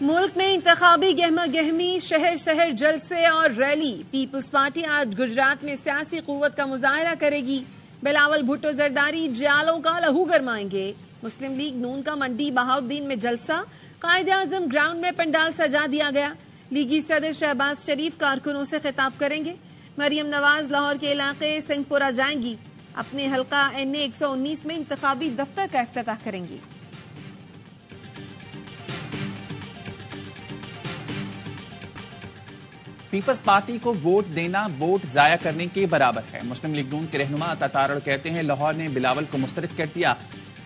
ملک میں انتخابی گہما گہمی، شہر شہر جلسے اور ریلی۔ پیپلز پارٹی آج گجرات میں سیاسی قوت کا مظاہرہ کرے گی۔ بلاول بھٹو زرداری جیالوں کا لہو گرمائیں گے۔ مسلم لیگ نون کا منڈی بہاؤالدین میں جلسہ، قائد اعظم گراؤنڈ میں پنڈال سجا دیا گیا۔ لیگی صدر شہباز شریف کارکنوں سے خطاب کریں گے۔ مریم نواز لاہور کے علاقے سنگھ پورہ جائیں گی۔ اپنے حلقہ NA 119 میں انتخابی دفتر کا افتتاح کریں گی۔ پیپلز پارٹی کو ووٹ دینا ووٹ ضائع کرنے کے برابر ہے۔ مسلم لیگ نون کے رہنما عطا تارڑ کہتے ہیں لاہور نے بلاول کو مسترد کر دیا،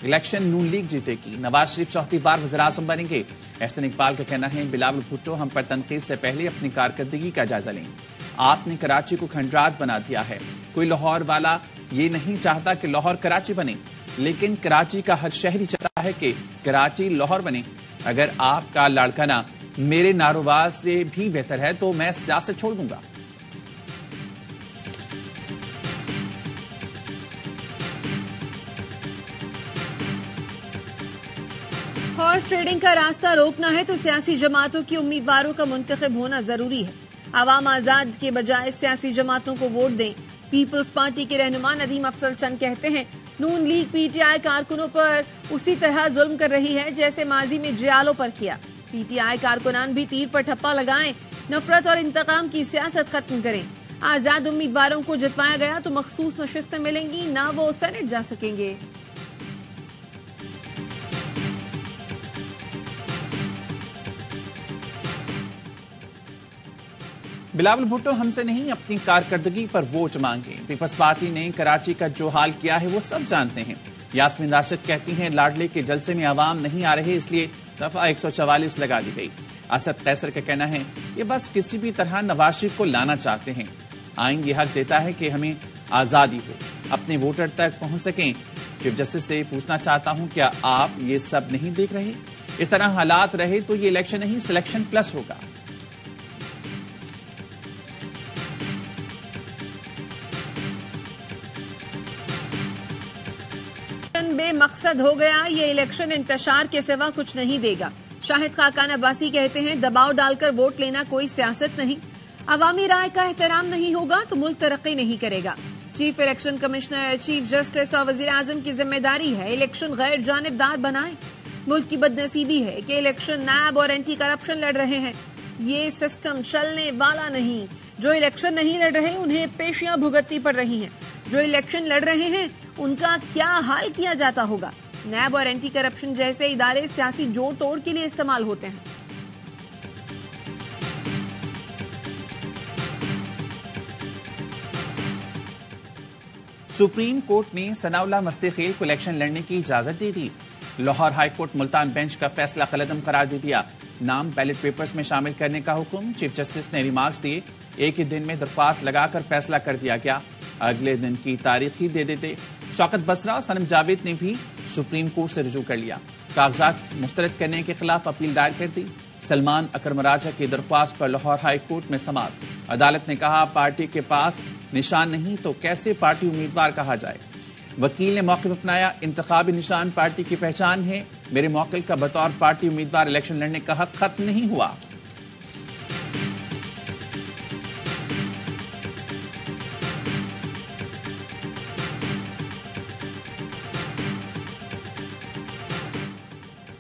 الیکشن نون لیگ جیتے گی، نواز شریف چوتھی بار وزیر اعظم بنیں گے۔ احسن اقبال کا کہنا ہے بلاول بھٹو ہم پر تنقید سے پہلے اپنی کارکردگی کا جائزہ لیں۔ آپ نے کراچی کو کھنڈرات بنا دیا ہے۔ کوئی لاہور والا یہ نہیں چاہتا کہ لاہور کراچی بنے، لیکن کراچی کا ہر شہری چاہتا ہے کہ کراچی لاہور بنے۔ اگر آپ کا لاڑکانہ میرے ناروبار سے بھی بہتر ہے تو میں سیاست چھوڑ دوں گا۔ ہارس ٹریڈنگ کا راستہ روکنا ہے تو سیاسی جماعتوں کی امیدواروں کا منتخب ہونا ضروری ہے۔ عوام آزاد کے بجائے سیاسی جماعتوں کو ووٹ دیں۔ پیپلز پارٹی کے رہنما ندیم افضل چند کہتے ہیں نون لیگ PTI کارکنوں پر اسی طرح ظلم کر رہی ہے جیسے ماضی میں جیالوں پر کیا۔ PTI کارکنان بھی تیر پر ٹھپا لگائیں، نفرت اور انتقام کی سیاست ختم کریں۔ آزاد امیدواروں کو جتوایا گیا تو مخصوص نشستیں ملیں گی، نہ وہ سینٹ جا سکیں گے۔ بلاول بھٹو ہم سے نہیں اپنی کارکردگی پر ووٹ مانگے۔ پیپلز پارٹی نے کراچی کا جو حال کیا ہے وہ سب جانتے ہیں۔ یاسمین راشد کہتی ہیں لاڈلے کے جلسے میں عوام نہیں آ رہے اس لیے دفعہ 144 لگا دی گئی۔ اسد قیصر کا کہنا ہے یہ بس کسی بھی طرح نواز شریف کو لانا چاہتے ہیں۔ آئین یہ حق دیتا ہے کہ ہمیں آزادی ہو، اپنے ووٹر تک پہنچ سکیں۔ چیف جسٹس سے پوچھنا چاہتا ہوں کیا آپ یہ سب نہیں دیکھ رہے؟ اس طرح حالات رہے تو یہ الیکشن نہیں سلیکشن پلس ہوگا۔ بے مقصد ہو گیا، یہ الیکشن انتشار کے سوا کچھ نہیں دے گا۔ شاہد خاقان عباسی کہتے ہیں دباؤ ڈال کر ووٹ لینا کوئی سیاست نہیں، عوامی رائے کا احترام نہیں ہوگا تو ملک ترقی نہیں کرے گا۔ Chief election commissioner, chief justice اور وزیر اعظم کی ذمہ داری ہے الیکشن غیر جانبدار بنائیں۔ ملک کی بد نصیبی ہے کہ الیکشن نیب اور اینٹی کرپشن لڑ رہے ہیں، یہ سسٹم چلنے والا نہیں۔ جو الیکشن نہیں لڑ رہے انہیں پیشیاں بھگتنی پڑ رہی ہیں، جو الیکشن لڑ رہے ہیں ان کا کیا حال کیا جاتا ہوگا۔ نیب اور اینٹی کرپشن جیسے ادارے سیاسی جوڑ توڑ کے لیے استعمال ہوتے ہیں۔ سپریم کورٹ نے ثناء اللہ مستخیل کو الیکشن لڑنے کی اجازت دے دی۔ Lahore high court Multan bench کا فیصلہ کالعدم قرار دے دیا۔ نام بیلٹ پیپرز میں شامل کرنے کا حکم، چیف جسٹس نے ریمارکس دیے، ایک ہی دن میں درخواست لگا کر فیصلہ کر دیا گیا، اگلے دن کی تاریخ ہی دے دیتے۔ شوکت بسرا اور صنم جاوید نے بھی سپریم کورٹ سے رجوع کر لیا، کاغذات مسترد کرنے کے خلاف اپیل دائر کر دی۔ سلمان اکرم راجہ کی درخواست پر لاہور ہائی کورٹ میں سماعت، عدالت نے کہا پارٹی کے پاس نشان نہیں تو کیسے پارٹی امیدوار کہا جائے۔ وکیل نے موقف اپنایا، انتخابی نشان پارٹی کی پہچان ہے، میرے موکل کا بطور پارٹی امیدوار الیکشن لڑنے کا حق ختم نہیں ہوا۔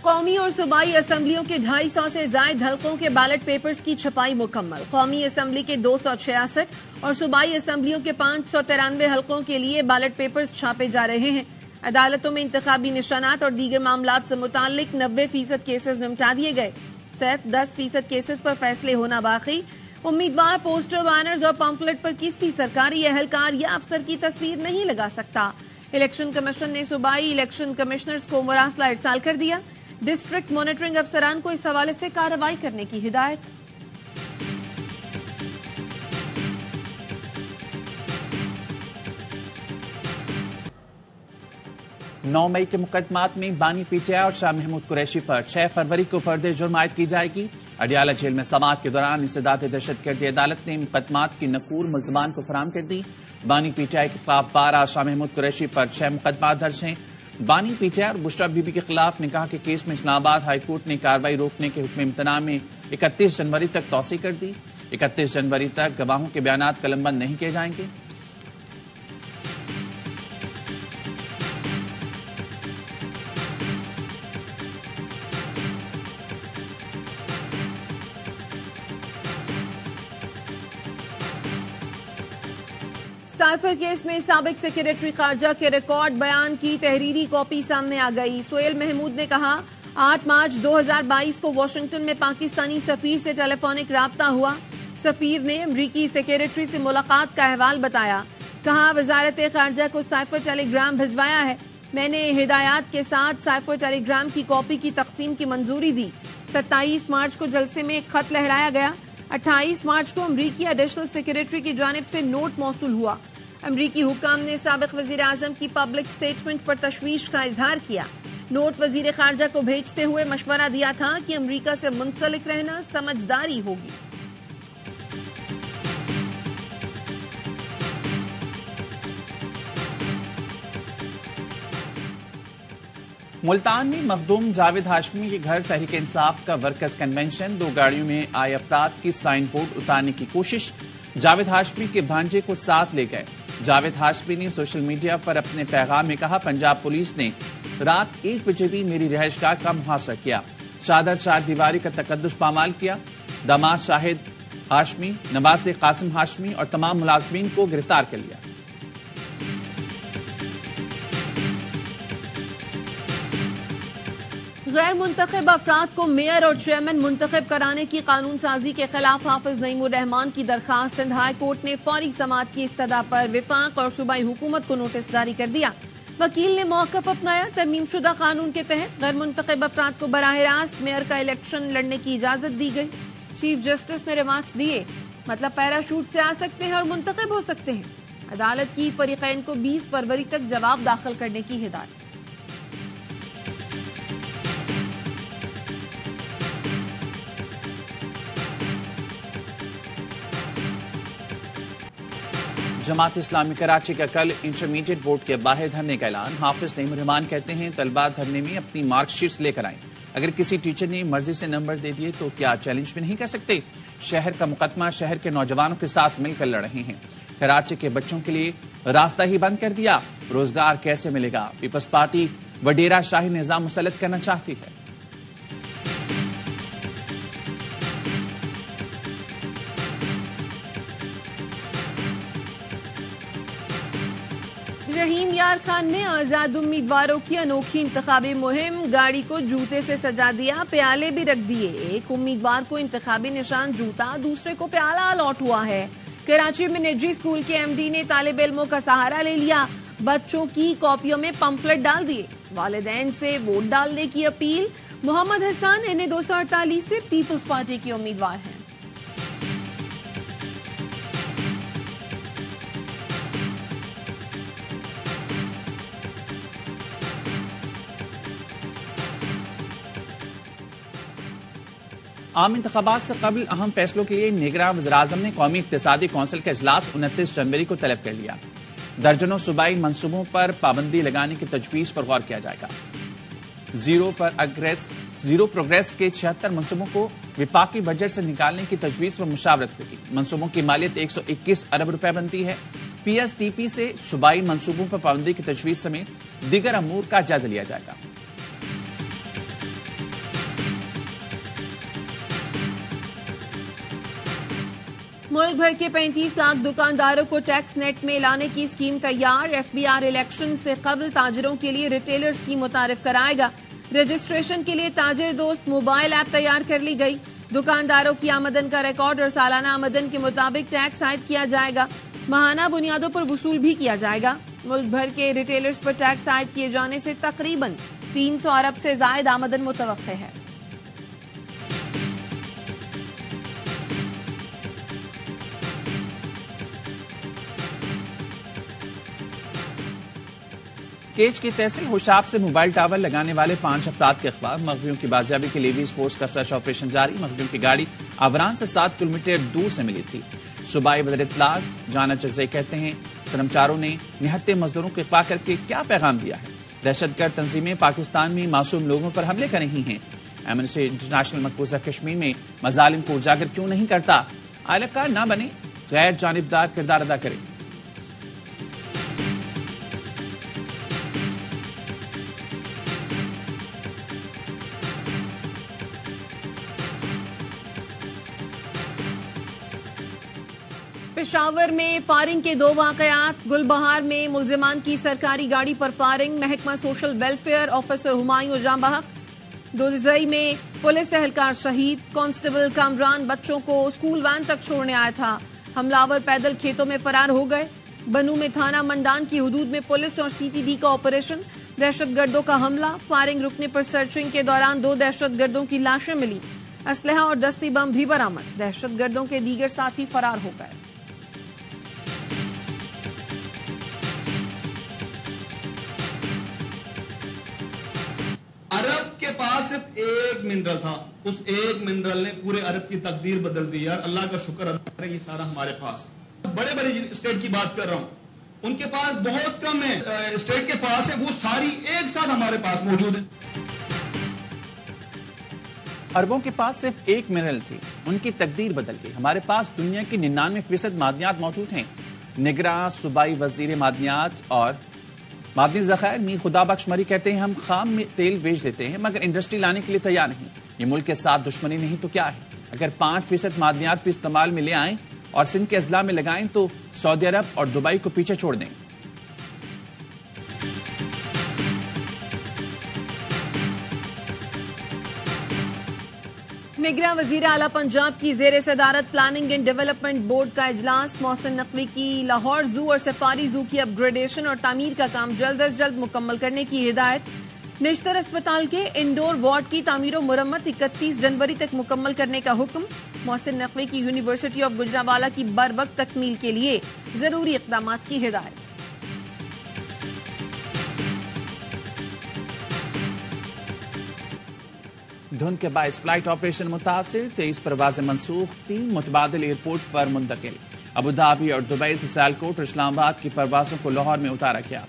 'قومی اور صوبائی اسمبلیوں کے 250 سے زائد حلقوں کے بیلٹ پیپرز کی چھپائی مکمل۔ قومی اسمبلی کے 266 اور صوبائی اسمبلیوں کے 593 حلقوں کے لیے بیلٹ پیپرز چھاپے جا رہے ہیں۔ عدالتوں میں انتخابی نشانات اور دیگر معاملات سے متعلق 90% کیسز نمٹا دیے گئے، صرف 10% کیسز پر فیصلے ہونا باقی۔ امیدوار پوسٹر، بینرز اور پمفلٹ پر کسی سرکاری اہلکار یا افسر کی تصویر نہیں لگا سکتا۔ الیکشن کمیشن نے صوبائی الیکشن کمشنرز کو مراسلہ ارسال کر دیا، ڈسٹرکٹ مانیٹرنگ افسران کو اس حوالے سے کارروائی کرنے کی ہدایت۔ 9 مئی کے مقدمات میں بانی PTI اور شاہ محمود قریشی پر 6 فروری کو فرد جرم عائد کی جائے گی۔ اڈیالہ جیل میں سماعت کے دوران انسداد دہشت گردی عدالت نے مقدمات کی نقول ملزمان کو فراہم کر دی۔ بانی PTI کے خلاف 12، شاہ محمود قریشی پر 6 مقدمات درج ہیں۔ بانی پی ٹی آئی اور بشرا بی بی کے خلاف نے کہا کہ کیس میں اسلام آباد ہائی کورٹ نے کارروائی روکنے کے حکم امتناع میں 31 جنوری تک توسیع کر دی۔ 31 جنوری تک گواہوں کے بیانات قلم بند نہیں کیے جائیں گے۔ سائفر کیس میں سابق سیکریٹری خارجہ کے ریکارڈ بیان کی تحریری کاپی سامنے آ گئی۔ سہیل محمود نے کہا 8 مارچ 2022 کو واشنگٹن میں پاکستانی سفیر سے ٹیلی فونک رابطہ ہوا۔ سفیر نے امریکی سیکریٹری سے ملاقات کا احوال بتایا۔ کہا وزارت خارجہ کو سائفر ٹیلی گرام بھجوایا ہے۔ میں نے ہدایات کے ساتھ سائفر ٹیلی گرام کی کاپی کی تقسیم کی منظوری دی۔ 27 مارچ کو جلسے میں ایک خط لہرایا گیا۔ 28 مارچ کو امریکی ایڈیشنل سیکریٹری کی جانب سے نوٹ موصول ہوا۔ امریکی حکام نے سابق وزیر اعظم کی پبلک سٹیٹمنٹ پر تشویش کا اظہار کیا۔ نوٹ وزیر خارجہ کو بھیجتے ہوئے مشورہ دیا تھا کہ امریکہ سے منسلک رہنا سمجھداری ہوگی۔ ملتان میں مخدوم جاوید ہاشمی کے گھر تحریک انصاف کا ورکرز کنونشن، 2 گاڑیوں میں آئے افراد کی سائن بورڈ اتارنے کی کوشش۔ جاوید ہاشمی کے بھانجے کو ساتھ لے گئے۔ جاوید ہاشمی نے سوشل میڈیا پر اپنے پیغام میں کہا پنجاب پولیس نے رات 1 بجے بھی میری رہائش گاہ کا محاصرہ کیا، چادر 4 دیواری کا تقدس پامال کیا۔ داماد شاہد ہاشمی، نواز قاسم ہاشمی اور تمام ملازمین کو گرفتار کر لیا۔ غیر منتخب افراد کو میئر اور چیئرمین منتخب کرانے کی قانون سازی کے خلاف حافظ نعیم الرحمان کی درخواست سندھ ہائی کورٹ نے فوری سماعت کی استدعا پر وفاق اور صوبائی حکومت کو نوٹس جاری کر دیا۔ وکیل نے موقف اپنایا۔ ترمیم شدہ قانون کے تحت غیر منتخب افراد کو براہ راست میئر کا الیکشن لڑنے کی اجازت دی گئی۔ چیف جسٹس نے ریمارکس دیے، مطلب پیراشوٹ سے آ سکتے ہیں اور منتخب ہو سکتے ہیں۔ عدالت کی فریقین کو 20 فروری تک جواب داخل کرنے کی ہدایت۔ جماعت اسلامی کراچی کا کل انٹرمیڈیٹ بورڈ کے باہر دھرنے کا اعلان۔ حافظ نعیم الرحمان کہتے ہیں طلباء دھرنے میں اپنی مارک شیٹس لے کر آئیں۔ اگر کسی ٹیچر نے مرضی سے نمبر دے دیے تو کیا چیلنج بھی نہیں کر سکتے؟ شہر کا مقدمہ شہر کے نوجوانوں کے ساتھ مل کر لڑ رہے ہیں۔ کراچی کے بچوں کے لیے راستہ ہی بند کر دیا، روزگار کیسے ملے گا؟ پیپلز پارٹی وڈیرا شاہی نظام مسلط کرنا چاہتی ہے۔ رحیم یار خان میں آزاد امیدواروں کی انوکھی انتخابی مہم، گاڑی کو جوتے سے سجا دیا، پیالے بھی رکھ دیے۔ ایک امیدوار کو انتخابی نشان جوتا، دوسرے کو پیالہ الاٹ ہوا ہے۔ کراچی میں نجی اسکول کے ایم ڈی نے طالب علموں کا سہارا لے لیا، بچوں کی کاپیوں میں پمفلٹ ڈال دیے۔ والدین سے ووٹ ڈالنے کی اپیل۔ محمد حسان این 248 سے پیپلز پارٹی کے امیدوار ہیں۔ عام انتخابات سے قبل اہم فیصلوں کے لیے نگراں وزیراعظم نے قومی اقتصادی کونسل کا اجلاس 29 جنوری کو طلب کر لیا۔ درجنوں صوبائی منصوبوں پر پابندی لگانے کی تجویز پر غور کیا جائے گا۔ زیرو پروگریس کے 76 منصوبوں کو وفاقی بجٹ سے نکالنے کی تجویز پر مشاورت ہوگی۔ منصوبوں کی مالیت 121 ارب روپے بنتی ہے۔ پی ایس ٹی پی سے صوبائی منصوبوں پر پابندی کی تجویز سمیت دیگر امور کا جائزہ لیا جائے گا۔ ملک بھر کے 35 لاکھ دکانداروں کو ٹیکس نیٹ میں لانے کی اسکیم تیار۔ ایف بی آر الیکشن سے قبل تاجروں کے لیے ریٹیلر اسکیم متعارف کرائے گا۔ رجسٹریشن کے لیے تاجر دوست موبائل ایپ تیار کر لی گئی۔ دکانداروں کی آمدن کا ریکارڈ اور سالانہ آمدن کے مطابق ٹیکس عائد کیا جائے گا۔ ماہانہ بنیادوں پر وصول بھی کیا جائے گا۔ ملک بھر کے ریٹیلرز پر ٹیکس عائد کیے جانے سے تقریباً 300 ارب سے زائد آمدن متوقع ہے۔ کیچ کی تحصیل ہوشاب سے موبائل ٹاور لگانے والے 5 افراد کے خلاف مغویوں کی بازیابی کے لیے لیویز فورس کا سرچ آپریشن جاری۔ مغویوں کی گاڑی آوران سے 7 کلومیٹر دور سے ملی تھی۔ صوبائی وزیر اطلاع جانا چرزئی کہتے ہیں سرمچاروں نے نہتے مزدوروں کو اغوا کر کے کیا پیغام دیا ہے؟ دہشت گرد تنظیمیں پاکستان میں معصوم لوگوں پر حملے کر رہی ہیں. ایمنسٹی انٹرنیشنل مقبوضہ کشمیر میں مظالم کو اجاگر کیوں نہیں کرتا؟ اہلکار نہ بنے، غیر جانبدار کردار ادا کرے. پشاور میں فائرنگ کے 2 واقعات. گلبہار میں ملزمان کی سرکاری گاڑی پر فائرنگ، محکمہ سوشل ویلفیئر آفیسر ہمایوں جاں بحق. دولزئی میں پولیس اہلکار شہید، کانسٹیبل کامران بچوں کو اسکول وین تک چھوڑنے آیا تھا، حملہ پیدل کھیتوں میں فرار ہو گئے. بنو میں تھانہ منڈان کی حدود میں پولیس اور CTD کا آپریشن، دہشت گردوں کا حملہ، فائرنگ رکنے پر سرچنگ کے دوران 2 دہشت گردوں کی لاشیں ملی، اسلحہ اور دستی بم بھی برآمد، دہشت گردوں کے دیگر ساتھی فرار ہو گئے. عرب کے پاس صرف ایک منرل تھا، اس ایک منرل نے پورے عرب کی تقدیر بدل دی. یار اللہ کا شکر ادا کریں، یہ سارا ہمارے پاس. بڑے بڑے اسٹیٹ کی بات کر رہا ہوں، ان کے پاس بہت کم ہے. اسٹیٹ کے پاس ہے، وہ ساری ایک ساتھ ہمارے پاس موجود ہے. عربوں کے پاس صرف ایک منرل تھی، ان کی تقدیر بدل گئی. ہمارے پاس دنیا کی 99% معدنیات موجود ہیں. نگراں صوبائی وزیر معدنیات اور معدنی ذخائر میر خدا بخش مری کہتے ہیں ہم خام میں تیل بیچ دیتے ہیں مگر انڈسٹری لانے کے لیے تیار نہیں. یہ ملک کے ساتھ دشمنی نہیں تو کیا ہے؟ اگر 5% معدنیات بھی استعمال میں لے آئیں اور سندھ کے اضلاع میں لگائیں تو سعودی عرب اور دبئی کو پیچھے چھوڑ دیں. نگراں وزیر اعلیٰ پنجاب کی زیر صدارت پلاننگ اینڈ ڈیولپمنٹ بورڈ کا اجلاس. محسن نقوی کی لاہور زو اور سفاری زو کی اپ گریڈیشن اور تعمیر کا کام جلد از جلد مکمل کرنے کی ہدایت. نشتر اسپتال کے انڈور وارڈ کی تعمیر و مرمت 31 جنوری تک مکمل کرنے کا حکم. محسن نقوی کی یونیورسٹی آف گجرانوالہ کی بروقت تکمیل کے لیے ضروری اقدامات کی ہدایت. دھند کے باعث فلائٹ آپریشن متاثر، 23 پروازیں منسوخ، 3 متبادل ایئرپورٹ پر منتقل. ابوظہبی اور دبئی سے سیالکوٹ اور اسلام آباد کی پروازوں کو لاہور میں اتارا گیا.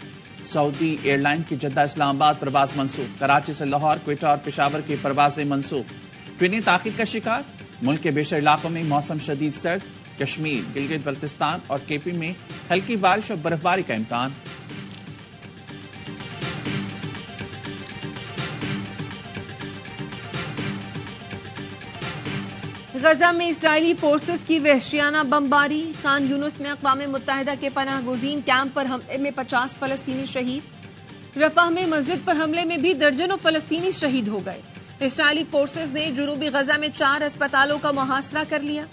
سعودی ایئر لائن کی جدہ اسلام آباد پرواز منسوخ. کراچی سے لاہور، کوئٹہ اور پشاور کی پروازیں منسوخ. ٹرینیں تاخیر کا شکار. ملک کے بیشتر علاقوں میں موسم شدید سرد. کشمیر، گلگت بلتستان اور KP میں ہلکی بارش اور برفباری کا امکان. غزہ میں اسرائیلی فورسز کی وحشیانہ بمباری. خان یونس میں اقوام متحدہ کے پناہ گزین کیمپ پر حملے میں 50 فلسطینی شہید. رفح میں مسجد پر حملے میں بھی درجنوں فلسطینی شہید ہو گئے. اسرائیلی فورسز نے جنوبی غزہ میں 4 اسپتالوں کا محاصرہ کر لیا.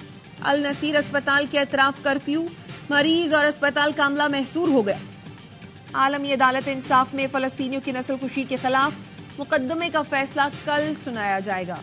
النصیر اسپتال کے اطراف کرفیو، مریض اور اسپتال کا عملہ محصور ہو گیا. عالمی عدالت انصاف میں فلسطینیوں کی نسل کشی کے خلاف مقدمے کا فیصلہ کل سنایا جائے گا.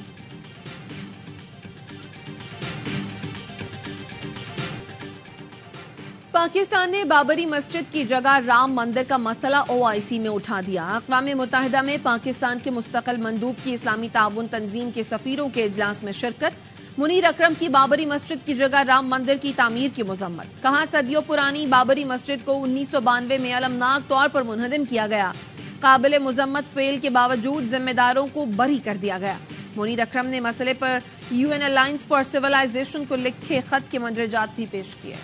پاکستان نے بابری مسجد کی جگہ رام مندر کا مسئلہ OIC میں اٹھا دیا. اقوام متحدہ میں پاکستان کے مستقل مندوب کی اسلامی تعاون تنظیم کے سفیروں کے اجلاس میں شرکت. منیر اکرم کی بابری مسجد کی جگہ رام مندر کی تعمیر کی مذمت. کہا صدیوں پرانی بابری مسجد کو 1992 میں المناک طور پر منہدم کیا گیا. قابل مذمت فعل کے باوجود ذمہ داروں کو بری کر دیا گیا. منیر اکرم نے مسئلے پر UN الائنس فار سیولائزیشن کو لکھے خط کے مندرجات بھی پیش کیے.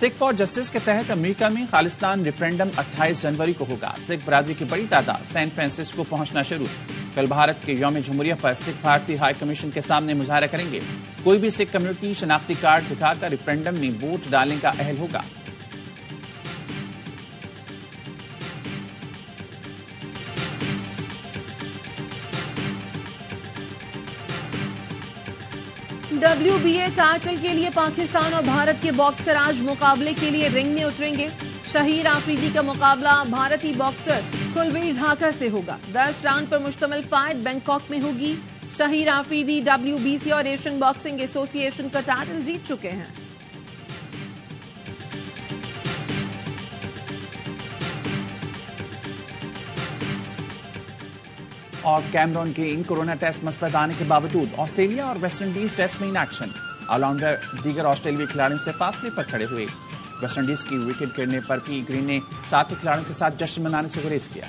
سکھ فار جسٹس کے تحت امریکہ میں خالصتان ریفرینڈم 28 جنوری کو ہوگا. سکھ برادری کی بڑی تعداد سین فرانسسکو پہنچنا شروع. کل بھارت کے یوم جمہوریہ پر سکھ بھارتی ہائی کمیشن کے سامنے مظاہرہ کریں گے. کوئی بھی سکھ کمیونٹی شناختی کارڈ دکھا کر ریفرینڈم میں ووٹ ڈالنے کا اہل ہوگا. WBA ٹائٹل کے لیے پاکستان اور بھارت کے باکسر آج مقابلے کے لیے رنگ میں اتریں گے. شہیر آفریدی کا مقابلہ بھارتی باکسر کلویر ڈھاکا سے ہوگا. 10 راؤنڈ پر مشتمل فائٹ بینکاک میں ہوگی. شہیر آفریدی WBC اور ایشین باکسنگ ایسوسی ایشن کا ٹائٹل جیت چکے ہیں. اور کیمرون کے ان کورونا ٹیسٹ مثبت آنے کے باوجود آسٹریلیا اور ویسٹ انڈیز ٹیسٹ میں ان ایکشن. آل راؤنڈر دیگر آسٹریلوی کھلاڑیوں سے فاصلے پر کھڑے ہوئے۔ ویسٹ انڈیز کی وکٹ گرنے پر بھی گرین نے ساتھی کھلاڑیوں کے ساتھ جشن منانے سے گریز کیا۔